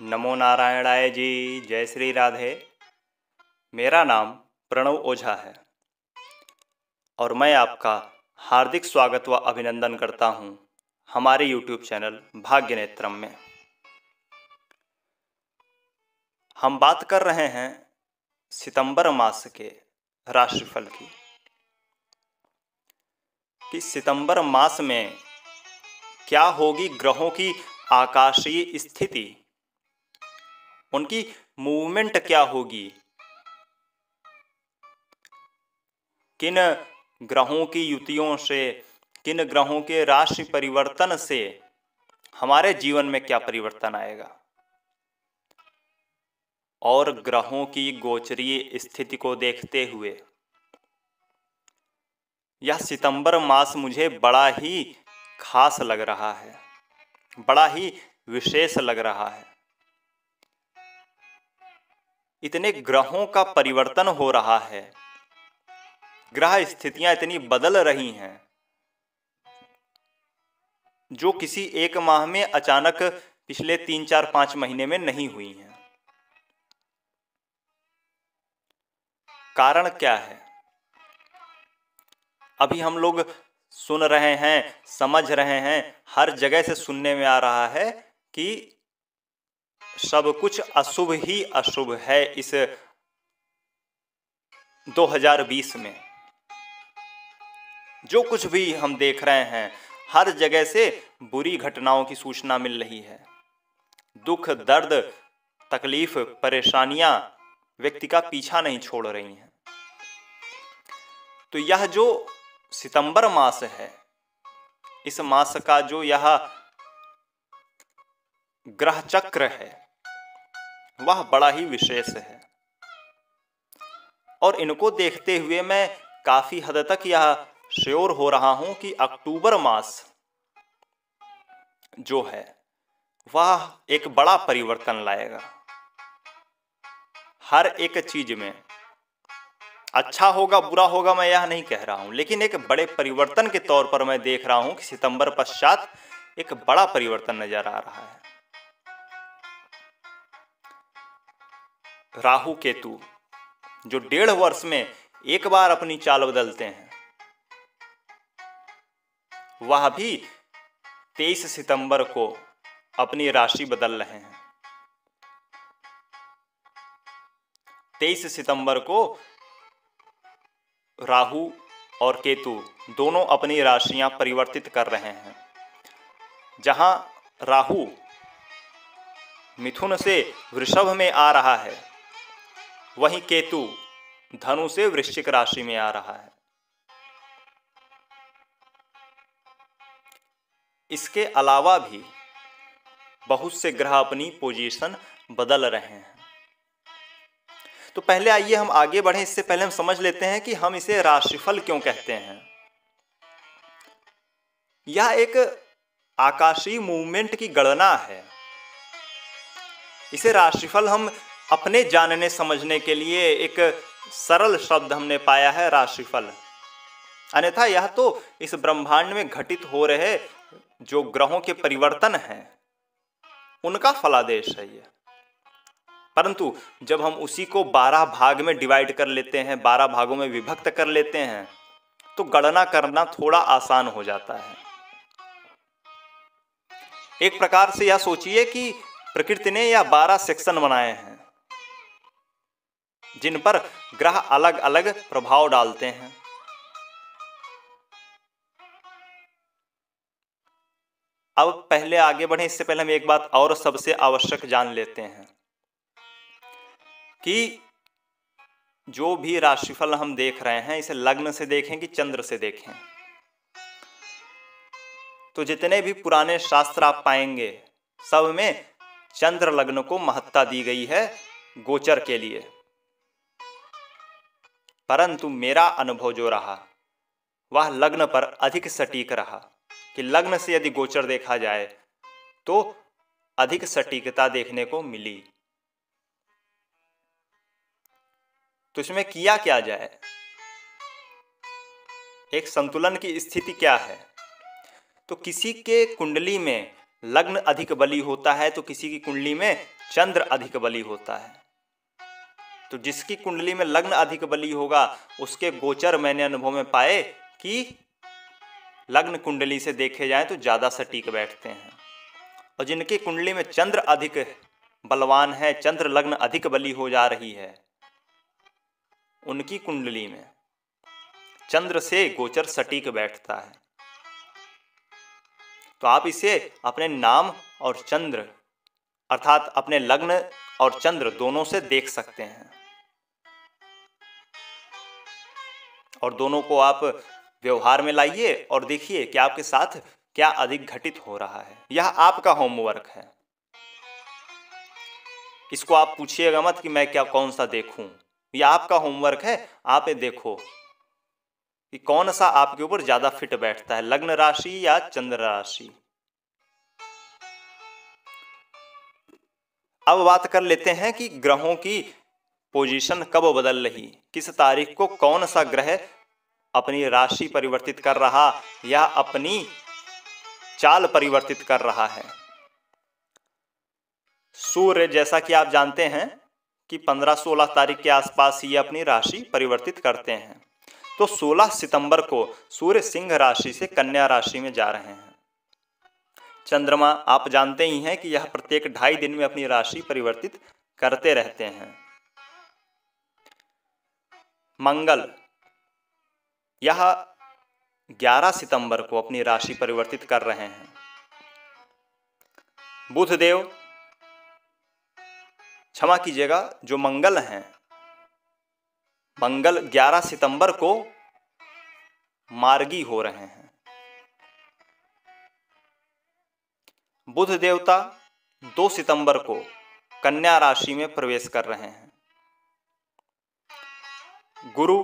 नमो नारायणाय जी। जय श्री राधे। मेरा नाम प्रणव ओझा है और मैं आपका हार्दिक स्वागत व अभिनंदन करता हूं हमारे YouTube चैनल भाग्य नेत्रम में। हम बात कर रहे हैं सितंबर मास के राशिफल की कि सितंबर मास में क्या होगी ग्रहों की आकाशीय स्थिति, उनकी मूवमेंट क्या होगी, किन ग्रहों की युतियों से, किन ग्रहों के राशि परिवर्तन से हमारे जीवन में क्या परिवर्तन आएगा, और ग्रहों की गोचरीय स्थिति को देखते हुए यह सितंबर मास मुझे बड़ा ही खास लग रहा है, बड़ा ही विशेष लग रहा है। इतने ग्रहों का परिवर्तन हो रहा है, ग्रह स्थितियां इतनी बदल रही हैं जो किसी एक माह में अचानक पिछले 3-4-5 महीने में नहीं हुई हैं। कारण क्या है? अभी हम लोग सुन रहे हैं, समझ रहे हैं, हर जगह से सुनने में आ रहा है कि सब कुछ अशुभ ही अशुभ है इस 2020 में। जो कुछ भी हम देख रहे हैं, हर जगह से बुरी घटनाओं की सूचना मिल रही है। दुख, दर्द, तकलीफ, परेशानियां व्यक्ति का पीछा नहीं छोड़ रही हैं। तो यह जो सितंबर मास है, इस मास का जो यह ग्रह चक्र है वह बड़ा ही विशेष है, और इनको देखते हुए मैं काफी हद तक यह श्योर हो रहा हूं कि अक्टूबर मास जो है वह एक बड़ा परिवर्तन लाएगा। हर एक चीज में अच्छा होगा बुरा होगा मैं यह नहीं कह रहा हूं, लेकिन एक बड़े परिवर्तन के तौर पर मैं देख रहा हूं कि सितंबर पश्चात एक बड़ा परिवर्तन नजर आ रहा है। राहु केतु जो 1.5 वर्ष में एक बार अपनी चाल बदलते हैं, वह भी 23 सितंबर को अपनी राशि बदल रहे हैं। 23 सितंबर को राहु और केतु दोनों अपनी राशियां परिवर्तित कर रहे हैं। जहां राहु मिथुन से वृषभ में आ रहा है, वहीं केतु धनु से वृश्चिक राशि में आ रहा है। इसके अलावा भी बहुत से ग्रह अपनी पोजीशन बदल रहे हैं। तो पहले आइए हम आगे बढ़ें, इससे पहले हम समझ लेते हैं कि हम इसे राशिफल क्यों कहते हैं। यह एक आकाशीय मूवमेंट की गणना है। इसे राशिफल हम अपने जानने समझने के लिए एक सरल शब्द हमने पाया है, राशिफल। अन्यथा यह तो इस ब्रह्मांड में घटित हो रहे जो ग्रहों के परिवर्तन हैं उनका फलादेश है ये। परंतु जब हम उसी को 12 भाग में डिवाइड कर लेते हैं, 12 भागों में विभक्त कर लेते हैं, तो गणना करना थोड़ा आसान हो जाता है। एक प्रकार से यह सोचिए कि प्रकृति ने यह 12 सेक्शन बनाए हैं जिन पर ग्रह अलग अलग प्रभाव डालते हैं। अब पहले आगे बढ़े, इससे पहले हम एक बात और सबसे आवश्यक जान लेते हैं कि जो भी राशिफल हम देख रहे हैं, इसे लग्न से देखें कि चंद्र से देखें, तो जितने भी पुराने शास्त्र आप पाएंगे सब में चंद्र लग्न को महत्ता दी गई है गोचर के लिए। परंतु मेरा अनुभव जो रहा वह लग्न पर अधिक सटीक रहा कि लग्न से यदि गोचर देखा जाए तो अधिक सटीकता देखने को मिली। तो इसमें किया क्या जाए, एक संतुलन की स्थिति क्या है। तो किसी के कुंडली में लग्न अधिक बली होता है तो किसी की कुंडली में चंद्र अधिक बली होता है। तो जिसकी कुंडली में लग्न अधिक बली होगा उसके गोचर मैंने अनुभव में पाए कि लग्न कुंडली से देखे जाए तो ज़्यादा सटीक बैठते हैं। और जिनकी कुंडली में चंद्र अधिक बलवान है, चंद्र लग्न अधिक बली हो जा रही है, उनकी कुंडली में चंद्र से गोचर सटीक बैठता है। तो आप इसे अपने नाम और चंद्र अर्थात अपने लग्न और चंद्र दोनों से देख सकते हैं और दोनों को आप व्यवहार में लाइए और देखिए कि आपके साथ क्या अधिक घटित हो रहा है। यह आपका होमवर्क है। इसको आप पूछिएगा मत कि मैं क्या कौन सा देखूं, यह आपका होमवर्क है। आप ये देखो कि कौन सा आपके ऊपर ज्यादा फिट बैठता है, लग्न राशि या चंद्र राशि। अब बात कर लेते हैं कि ग्रहों की पोजीशन कब बदल रही, किस तारीख को कौन सा ग्रह अपनी राशि परिवर्तित कर रहा या अपनी चाल परिवर्तित कर रहा है। सूर्य जैसा कि आप जानते हैं कि 15-16 तारीख के आसपास ये अपनी राशि परिवर्तित करते हैं। तो 16 सितंबर को सूर्य सिंह राशि से कन्या राशि में जा रहे हैं। चंद्रमा आप जानते ही हैं कि यह प्रत्येक 2.5 दिन में अपनी राशि परिवर्तित करते रहते हैं। मंगल यह 11 सितंबर को अपनी राशि परिवर्तित कर रहे हैं। बुधदेव, क्षमा कीजिएगा, जो मंगल हैं, मंगल 11 सितंबर को मार्गी हो रहे हैं। बुध देवता 2 सितंबर को कन्या राशि में प्रवेश कर रहे हैं। गुरु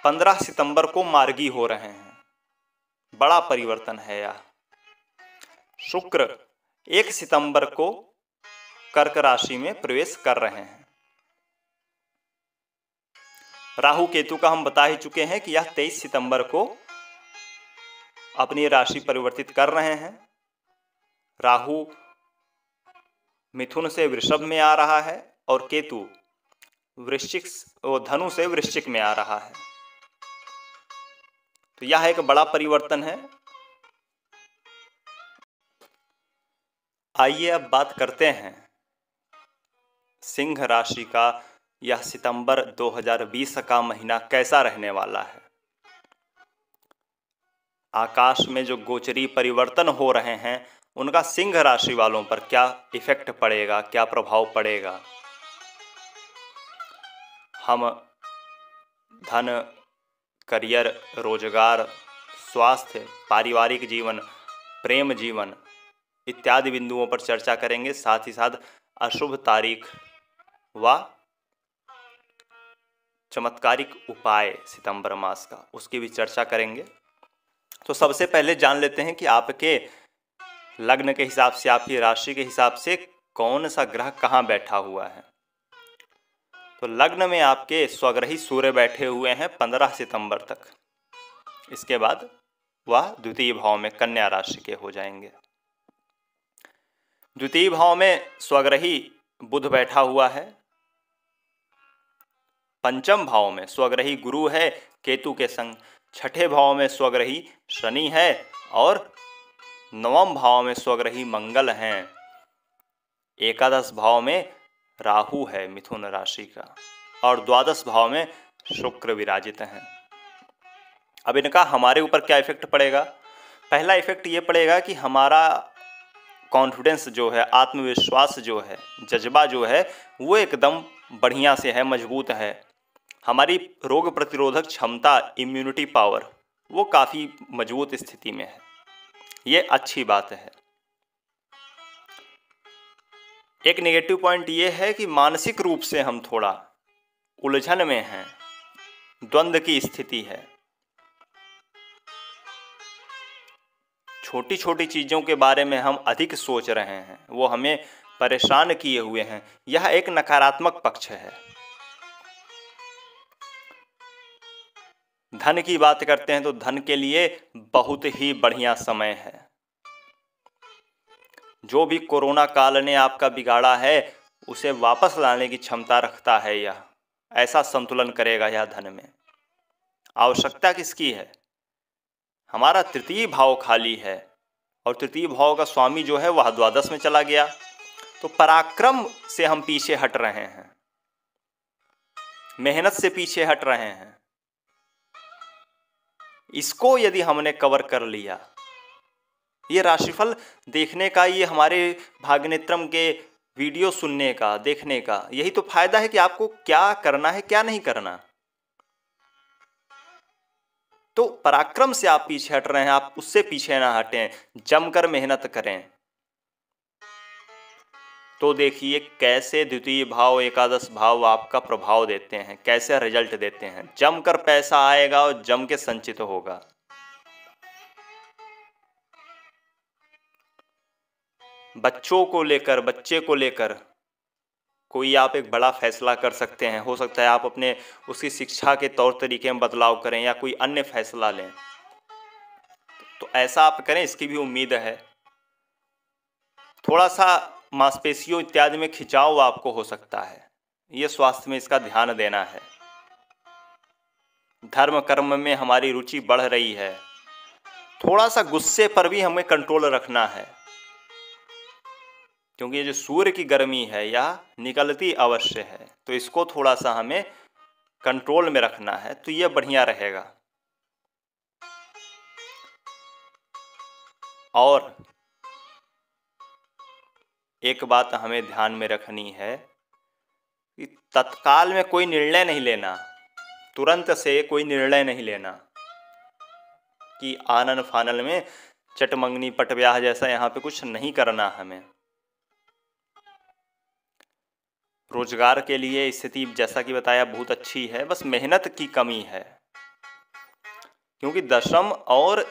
15 सितंबर को मार्गी हो रहे हैं। बड़ा परिवर्तन है यह। शुक्र 1 सितंबर को कर्क राशि में प्रवेश कर रहे हैं। राहु केतु का हम बता ही चुके हैं कि यह 23 सितंबर को अपनी राशि परिवर्तित कर रहे हैं। राहु मिथुन से वृषभ में आ रहा है और केतु धनु से वृश्चिक में आ रहा है। तो यह एक बड़ा परिवर्तन है। आइए अब बात करते हैं सिंह राशि का यह सितंबर 2020 का महीना कैसा रहने वाला है। आकाश में जो गोचरी परिवर्तन हो रहे हैं उनका सिंह राशि वालों पर क्या इफेक्ट पड़ेगा, क्या प्रभाव पड़ेगा। हम धन, करियर, रोजगार, स्वास्थ्य, पारिवारिक जीवन, प्रेम जीवन इत्यादि बिंदुओं पर चर्चा करेंगे। साथ ही साथ अशुभ तारीख व चमत्कारिक उपाय सितंबर मास का, उसकी भी चर्चा करेंगे। तो सबसे पहले जान लेते हैं कि आपके लग्न के हिसाब से, आपकी राशि के हिसाब से कौन सा ग्रह कहाँ बैठा हुआ है। तो लग्न में आपके स्वग्रही सूर्य बैठे हुए हैं 15 सितंबर तक। इसके बाद वह द्वितीय भाव में कन्या राशि के हो जाएंगे। द्वितीय भाव में स्वग्रही बुध बैठा हुआ है। पंचम भाव में स्वग्रही गुरु है केतु के संग। छठे भाव में स्वग्रही शनि है और नवम भाव में स्वग्रही मंगल हैं। एकादश भाव में राहु है मिथुन राशि का और द्वादश भाव में शुक्र विराजित हैं। अब इनका हमारे ऊपर क्या इफेक्ट पड़ेगा। पहला इफेक्ट ये पड़ेगा कि हमारा कॉन्फिडेंस जो है, आत्मविश्वास जो है, जज्बा जो है वो एकदम बढ़िया से है, मजबूत है। हमारी रोग प्रतिरोधक क्षमता, इम्यूनिटी पावर वो काफ़ी मजबूत स्थिति में है। ये अच्छी बात है। एक नेगेटिव पॉइंट ये है कि मानसिक रूप से हम थोड़ा उलझन में हैं, द्वंद्व की स्थिति है। छोटी छोटी चीज़ों के बारे में हम अधिक सोच रहे हैं, वो हमें परेशान किए हुए हैं। यह एक नकारात्मक पक्ष है। धन की बात करते हैं तो धन के लिए बहुत ही बढ़िया समय है। जो भी कोरोना काल ने आपका बिगाड़ा है उसे वापस लाने की क्षमता रखता है। यह ऐसा संतुलन करेगा यह धन में। आवश्यकता किसकी है? हमारा तृतीय भाव खाली है और तृतीय भाव का स्वामी जो है वह द्वादश में चला गया। तो पराक्रम से हम पीछे हट रहे हैं, मेहनत से पीछे हट रहे हैं। इसको यदि हमने कवर कर लिया, ये राशिफल देखने का, ये हमारे भाग्यनेत्रम के वीडियो सुनने का, देखने का, यही तो फायदा है कि आपको क्या करना है क्या नहीं करना। तो पराक्रम से आप पीछे हट रहे हैं, आप उससे पीछे ना हटें, जमकर मेहनत करें। तो देखिए कैसे द्वितीय भाव, एकादश भाव आपका प्रभाव देते हैं, कैसे रिजल्ट देते हैं। जमकर पैसा आएगा और जम के संचित होगा। बच्चे को लेकर कोई आप एक बड़ा फैसला कर सकते हैं। हो सकता है आप अपने उसकी शिक्षा के तौर तरीके में बदलाव करें या कोई अन्य फैसला लें, तो ऐसा आप करें, इसकी भी उम्मीद है। थोड़ा सा मांसपेशियों इत्यादि में खिंचाव आपको हो सकता है, ये स्वास्थ्य में इसका ध्यान देना है। धर्म कर्म में हमारी रुचि बढ़ रही है, थोड़ा सा गुस्से पर भी हमें कंट्रोल रखना है, क्योंकि ये जो सूर्य की गर्मी है यह निकलती अवश्य है, तो इसको थोड़ा सा हमें कंट्रोल में रखना है, तो ये बढ़िया रहेगा। और एक बात हमें ध्यान में रखनी है कि तत्काल में कोई निर्णय नहीं लेना, तुरंत से कोई निर्णय नहीं लेना कि आनन फानन में चटमंगनी पटब्याह जैसा यहाँ पे कुछ नहीं करना। हमें रोजगार के लिए स्थिति जैसा कि बताया बहुत अच्छी है, बस मेहनत की कमी है, क्योंकि दशम और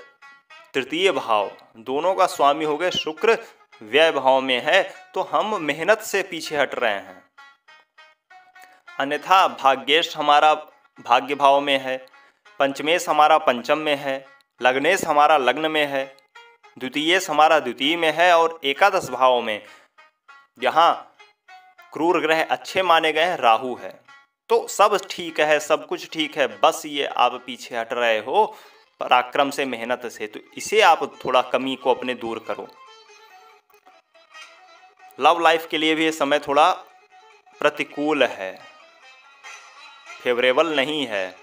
तृतीय भाव दोनों का स्वामी हो गए शुक्र, व्यय भाव में है, तो हम मेहनत से पीछे हट रहे हैं। अन्यथा भाग्येश हमारा भाग्य भाव में है, पंचमेश हमारा पंचम में है, लग्नेश हमारा लग्न में है, द्वितीयेश हमारा द्वितीय में है और एकादश भाव में यहाँ क्रूर ग्रह अच्छे माने गए हैं, राहु है। तो सब ठीक है, सब कुछ ठीक है, बस ये आप पीछे हट रहे हो पराक्रम से, मेहनत से, तो इसे आप थोड़ा कमी को अपने दूर करो। लव लाइफ के लिए भी ये समय थोड़ा प्रतिकूल है, फेवरेबल नहीं है।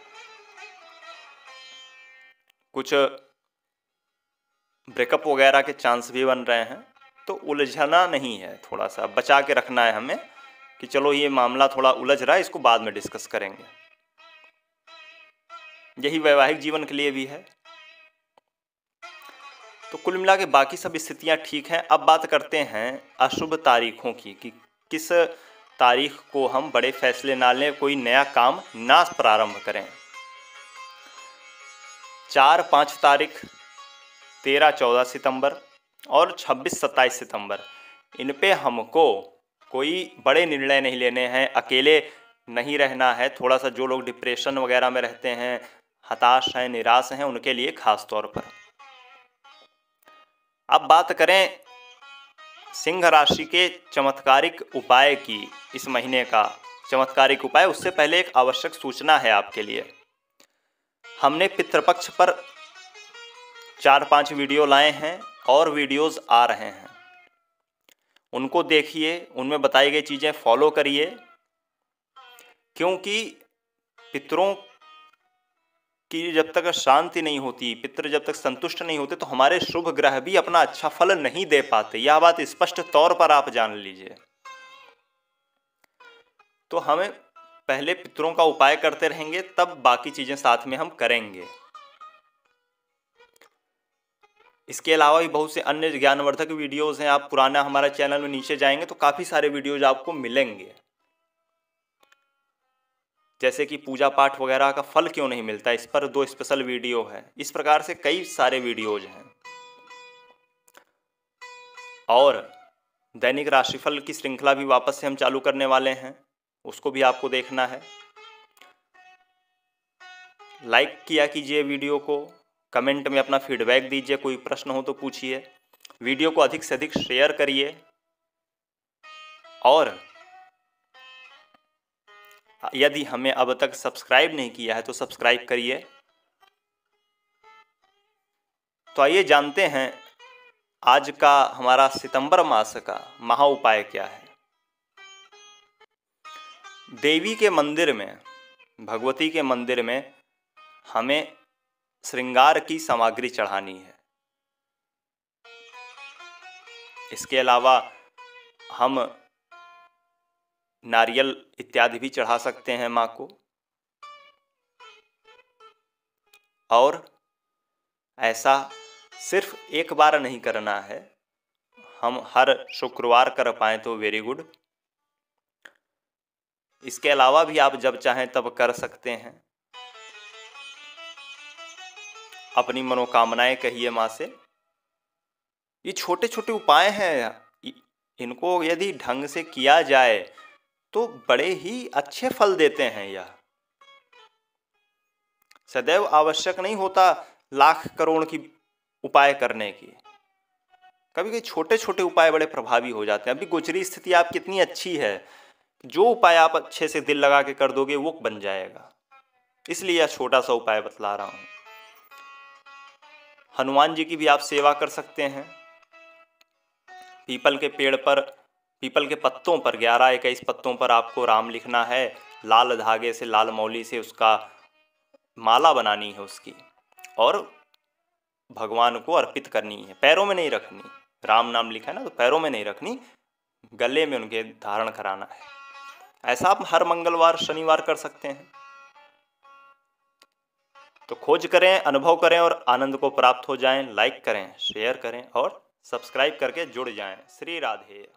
कुछ ब्रेकअप वगैरह के चांस भी बन रहे हैं, तो उलझना नहीं है, थोड़ा सा बचा के रखना है हमें कि चलो ये मामला थोड़ा उलझ रहा है, इसको बाद में डिस्कस करेंगे। यही वैवाहिक जीवन के लिए भी है। तो कुल मिला के बाकी सब स्थितियां ठीक हैं। अब बात करते हैं अशुभ तारीखों की कि किस तारीख को हम बड़े फैसले ना लें, कोई नया काम ना प्रारंभ करें। 4-5 तारीख, 13-14 सितंबर और 26-27 सितंबर, इन पे हमको कोई बड़े निर्णय नहीं लेने हैं, अकेले नहीं रहना है। थोड़ा सा जो लोग डिप्रेशन वगैरह में रहते हैं, हताश हैं, निराश हैं, उनके लिए खास तौर पर। अब बात करें सिंह राशि के चमत्कारिक उपाय की, इस महीने का चमत्कारिक उपाय, उससे पहले एक आवश्यक सूचना है आपके लिए। हमने पितृपक्ष पर 4-5 वीडियो लाए हैं और वीडियोस आ रहे हैं, उनको देखिए, उनमें बताई गई चीज़ें फॉलो करिए, क्योंकि पितरों की जब तक शांति नहीं होती, पितृ जब तक संतुष्ट नहीं होते, तो हमारे शुभ ग्रह भी अपना अच्छा फल नहीं दे पाते। यह बात स्पष्ट तौर पर आप जान लीजिए। तो हमें पहले पितरों का उपाय करते रहेंगे, तब बाकी चीजें साथ में हम करेंगे। इसके अलावा भी बहुत से अन्य ज्ञानवर्धक वीडियोस हैं। आप पुराना हमारा चैनल में नीचे जाएंगे तो काफ़ी सारे वीडियोज आपको मिलेंगे, जैसे कि पूजा पाठ वगैरह का फल क्यों नहीं मिलता, इस पर 2 स्पेशल वीडियो है। इस प्रकार से कई सारे वीडियोज हैं। और दैनिक राशिफल की श्रृंखला भी वापस से हम चालू करने वाले हैं, उसको भी आपको देखना है। लाइक किया कीजिए वीडियो को, कमेंट में अपना फीडबैक दीजिए, कोई प्रश्न हो तो पूछिए, वीडियो को अधिक से अधिक शेयर करिए और यदि हमें अब तक सब्सक्राइब नहीं किया है तो सब्सक्राइब करिए। तो आइए जानते हैं आज का हमारा सितंबर मास का महा उपाय क्या है। देवी के मंदिर में, भगवती के मंदिर में हमें श्रृंगार की सामग्री चढ़ानी है। इसके अलावा हम नारियल इत्यादि भी चढ़ा सकते हैं माँ को। और ऐसा सिर्फ एक बार नहीं करना है, हम हर शुक्रवार कर पाएँ तो वेरी गुड। इसके अलावा भी आप जब चाहें तब कर सकते हैं। अपनी मनोकामनाएं कहिए माँ से। ये छोटे छोटे उपाय हैं, इनको यदि ढंग से किया जाए तो बड़े ही अच्छे फल देते हैं। यह सदैव आवश्यक नहीं होता लाख करोड़ की उपाय करने की। कभी कभी छोटे छोटे उपाय बड़े प्रभावी हो जाते हैं। अभी गोचरी स्थिति आप कितनी अच्छी है, जो उपाय आप अच्छे से दिल लगा के कर दोगे वो बन जाएगा। इसलिए यह छोटा सा उपाय बतला रहा हूं। हनुमान जी की भी आप सेवा कर सकते हैं। पीपल के पेड़ पर, पीपल के पत्तों पर 11-21 पत्तों पर आपको राम लिखना है। लाल धागे से, लाल मौली से उसका माला बनानी है उसकी, और भगवान को अर्पित करनी है। पैरों में नहीं रखनी, राम नाम लिखा है ना, तो पैरों में नहीं रखनी, गले में उनके धारण कराना है। ऐसा आप हर मंगलवार शनिवार कर सकते हैं। तो खोज करें, अनुभव करें और आनंद को प्राप्त हो जाएं। लाइक करें, शेयर करें और सब्सक्राइब करके जुड़ जाएं। श्री राधे।